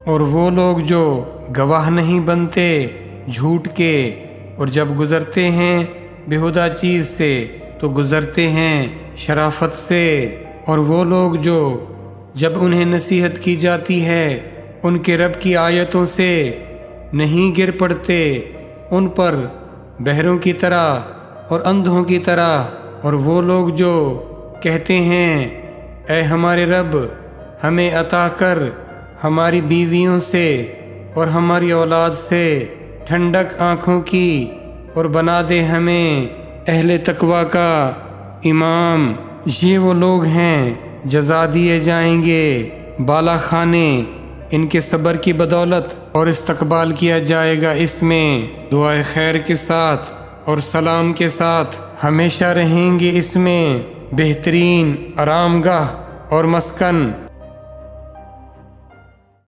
और वो लोग जो गवाह नहीं बनते झूठ के, और जब गुज़रते हैं बेहुदा चीज़ से तो गुज़रते हैं शराफत से। और वो लोग जो जब उन्हें नसीहत की जाती है उनके रब की आयतों से नहीं गिर पड़ते, उन पर बहरों की तरह और अंधों की तरह। और वो लोग जो कहते हैं ऐ हमारे रब, हमें अता कर हमारी बीवियों से और हमारी औलाद से ठंडक आँखों की, और बना दे हमें अहले तकवा का इमाम। ये वो लोग हैं जज़ा दिए जाएंगे बाला खाने इनके सब्र की बदौलत, और इस्तकबाल किया जाएगा इसमें दुआए खैर के साथ और सलाम के साथ। हमेशा रहेंगे इसमें बेहतरीन आरामगाह और मस्कन।